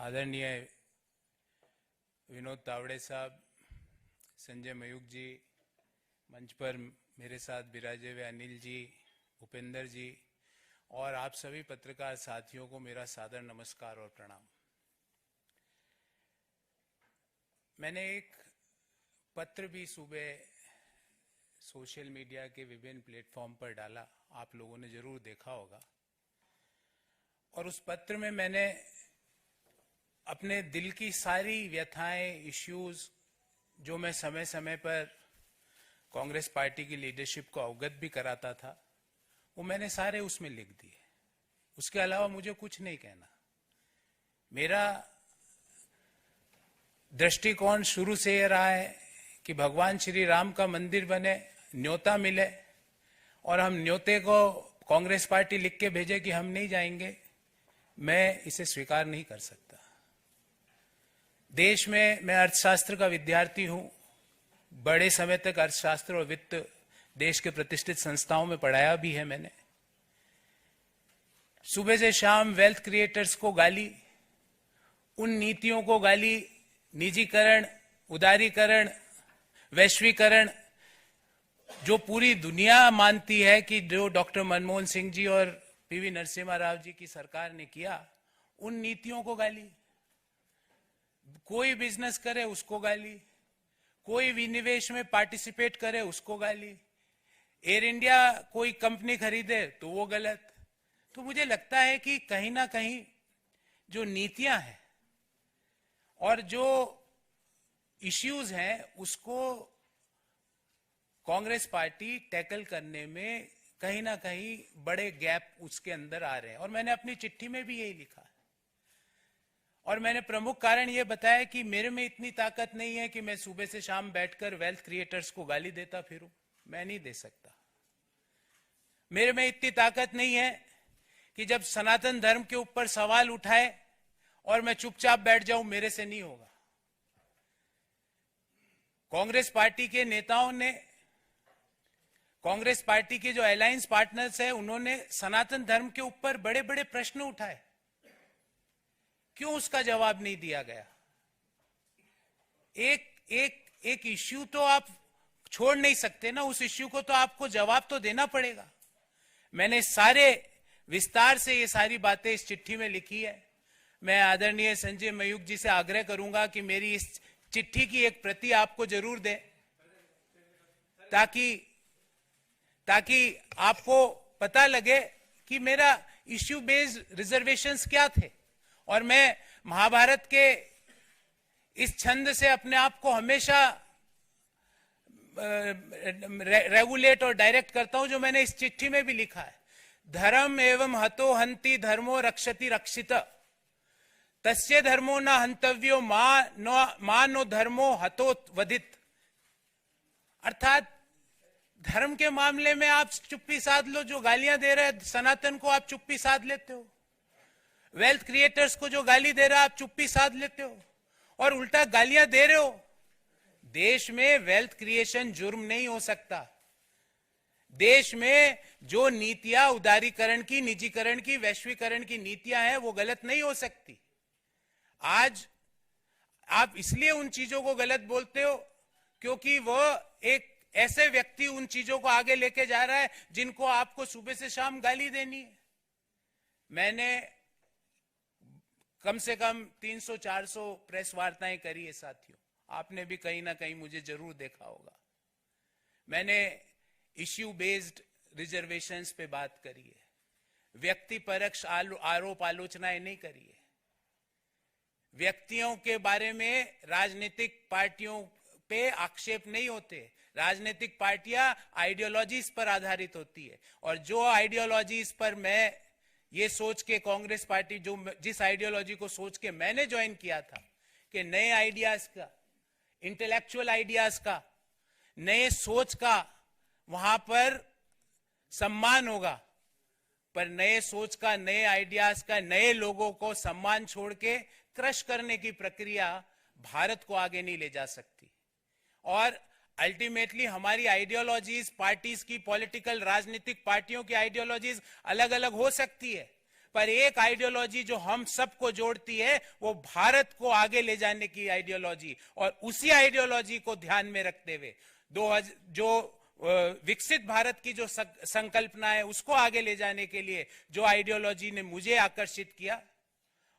आदरणीय विनोद तावड़े साहब, संजय मयूख जी, मंच पर मेरे साथ विराजे हुए अनिल जी, उपेंद्र जी और आप सभी पत्रकार साथियों को मेरा सादर नमस्कार और प्रणाम। मैंने एक पत्र भी सुबह सोशल मीडिया के विभिन्न प्लेटफॉर्म पर डाला, आप लोगों ने जरूर देखा होगा। और उस पत्र में मैंने अपने दिल की सारी व्यथाएं, इश्यूज जो मैं समय समय पर कांग्रेस पार्टी की लीडरशिप को अवगत भी कराता था, वो मैंने सारे उसमें लिख दिए। उसके अलावा मुझे कुछ नहीं कहना। मेरा दृष्टिकोण शुरू से ये रहा है कि भगवान श्री राम का मंदिर बने, न्योता मिले और हम न्योते को कांग्रेस पार्टी लिख के भेजे कि हम नहीं जाएंगे, मैं इसे स्वीकार नहीं कर सकता। देश में मैं अर्थशास्त्र का विद्यार्थी हूं, बड़े समय तक अर्थशास्त्र और वित्त देश के प्रतिष्ठित संस्थाओं में पढ़ाया भी है मैंने। सुबह से शाम वेल्थ क्रिएटर्स को गाली, उन नीतियों को गाली, निजीकरण, उदारीकरण, वैश्वीकरण, जो पूरी दुनिया मानती है कि जो डॉक्टर मनमोहन सिंह जी और पीवी नरसिम्हा राव जी की सरकार ने किया, उन नीतियों को गाली। कोई बिजनेस करे उसको गाली, कोई विनिवेश में पार्टिसिपेट करे उसको गाली, एयर इंडिया कोई कंपनी खरीदे तो वो गलत। तो मुझे लगता है कि कहीं ना कहीं जो नीतियां हैं और जो इश्यूज हैं उसको कांग्रेस पार्टी टैकल करने में कहीं ना कहीं बड़े गैप उसके अंदर आ रहे हैं। और मैंने अपनी चिट्ठी में भी यही लिखा है। और मैंने प्रमुख कारण यह बताया कि मेरे में इतनी ताकत नहीं है कि मैं सुबह से शाम बैठकर वेल्थ क्रिएटर्स को गाली देता फिरूं, मैं नहीं दे सकता। मेरे में इतनी ताकत नहीं है कि जब सनातन धर्म के ऊपर सवाल उठाए और मैं चुपचाप बैठ जाऊं, मेरे से नहीं होगा। कांग्रेस पार्टी के नेताओं ने, कांग्रेस पार्टी के जो अलायंस पार्टनर्स हैं, उन्होंने सनातन धर्म के ऊपर बड़े बड़े प्रश्न उठाए, क्यों उसका जवाब नहीं दिया गया? एक इश्यू तो आप छोड़ नहीं सकते ना, उस इश्यू को तो आपको जवाब तो देना पड़ेगा। मैंने सारे विस्तार से ये सारी बातें इस चिट्ठी में लिखी है। मैं आदरणीय संजय मयूख जी से आग्रह करूंगा कि मेरी इस चिट्ठी की एक प्रति आपको जरूर दें, ताकि आपको पता लगे कि मेरा इश्यू बेस्ड रिजर्वेशंस क्या थे। और मैं महाभारत के इस छंद से अपने आप को हमेशा रेगुलेट और डायरेक्ट करता हूं, जो मैंने इस चिट्ठी में भी लिखा है। धर्म एवं हतो हंति धर्मो रक्षति रक्षित, तस्य धर्मो न हंतव्यो मा नो धर्मो हतो वधित। अर्थात धर्म के मामले में आप चुप्पी साध लो, जो गालियां दे रहे हैं सनातन को आप चुप्पी साध लेते हो, वेल्थ क्रिएटर्स को जो गाली दे रहा है आप चुप्पी साध लेते हो, और उल्टा गालियां दे रहे हो। देश में वेल्थ क्रिएशन जुर्म नहीं हो सकता। देश में जो नीतियां उदारीकरण की, निजीकरण की, वैश्वीकरण की नीतियां हैं, वो गलत नहीं हो सकती। आज आप इसलिए उन चीजों को गलत बोलते हो क्योंकि वो एक ऐसे व्यक्ति उन चीजों को आगे लेके जा रहा है जिनको आपको सुबह से शाम गाली देनी है। मैंने कम से कम 300-400 प्रेस वार्ताएं करी है साथियों, आपने भी कहीं ना कहीं मुझे जरूर देखा होगा। मैंने इश्यू बेस्ड रिजर्वेशंस पे बात करी है, व्यक्ति परक्ष आरोप आलोचनाएं नहीं करी है। व्यक्तियों के बारे में राजनीतिक पार्टियों पे आक्षेप नहीं होते। राजनीतिक पार्टियां आइडियोलॉजीज पर आधारित होती है, और जो आइडियोलॉजीज पर मैं ये सोच के कांग्रेस पार्टी, जिस आइडियोलॉजी को सोच के मैंने ज्वाइन किया था कि नए आइडियाज का, इंटेलेक्चुअल आइडियाज का, नए सोच का वहां पर सम्मान होगा, पर नए सोच का, नए आइडियाज का, नए लोगों को सम्मान छोड़ के क्रश करने की प्रक्रिया भारत को आगे नहीं ले जा सकती। और अल्टीमेटली हमारी आइडियोलॉजीज, पार्टीज की, पॉलिटिकल राजनीतिक पार्टियों की आइडियोलॉजीज अलग अलग हो सकती है, पर एक आइडियोलॉजी जो हम सबको जोड़ती है वो भारत को आगे ले जाने की आइडियोलॉजी, और उसी आइडियोलॉजी को ध्यान में रखते हुए जो विकसित भारत की जो संकल्पना है उसको आगे ले जाने के लिए जो आइडियोलॉजी ने मुझे आकर्षित किया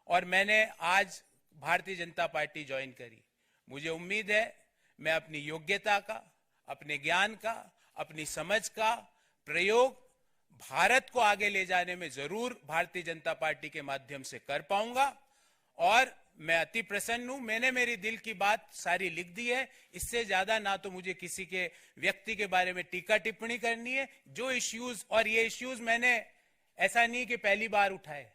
और मैंने आज भारतीय जनता पार्टी ज्वाइन करी। मुझे उम्मीद है मैं अपनी योग्यता का, अपने ज्ञान का, अपनी समझ का प्रयोग भारत को आगे ले जाने में जरूर भारतीय जनता पार्टी के माध्यम से कर पाऊंगा, और मैं अति प्रसन्न हूं। मैंने मेरी दिल की बात सारी लिख दी है। इससे ज्यादा ना तो मुझे किसी के व्यक्ति के बारे में टीका टिप्पणी करनी है। जो इश्यूज, और ये इश्यूज मैंने ऐसा नहीं कि पहली बार उठाए,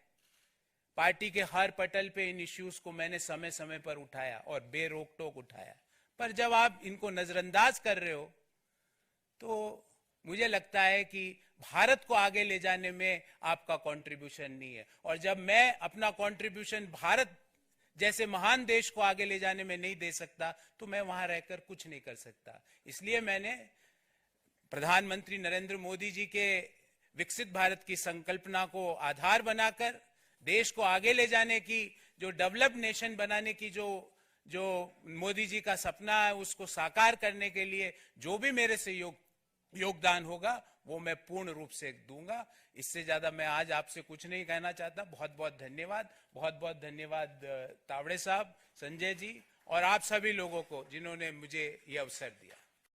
पार्टी के हर पटल पे इन इश्यूज को मैंने समय समय पर उठाया और बेरोक टोक उठाया। पर जब आप इनको नजरअंदाज कर रहे हो तो मुझे लगता है कि भारत को आगे ले जाने में आपका कंट्रीब्यूशन नहीं है, और जब मैं अपना कंट्रीब्यूशन भारत जैसे महान देश को आगे ले जाने में नहीं दे सकता तो मैं वहां रहकर कुछ नहीं कर सकता। इसलिए मैंने प्रधानमंत्री नरेंद्र मोदी जी के विकसित भारत की संकल्पना को आधार बनाकर देश को आगे ले जाने की, जो डेवलप्ड नेशन बनाने की जो मोदी जी का सपना है उसको साकार करने के लिए जो भी मेरे से योगदान होगा वो मैं पूर्ण रूप से दूंगा। इससे ज्यादा मैं आज आपसे कुछ नहीं कहना चाहता। बहुत बहुत धन्यवाद, बहुत बहुत धन्यवाद तावड़े साहब, संजय जी और आप सभी लोगों को जिन्होंने मुझे ये अवसर दिया।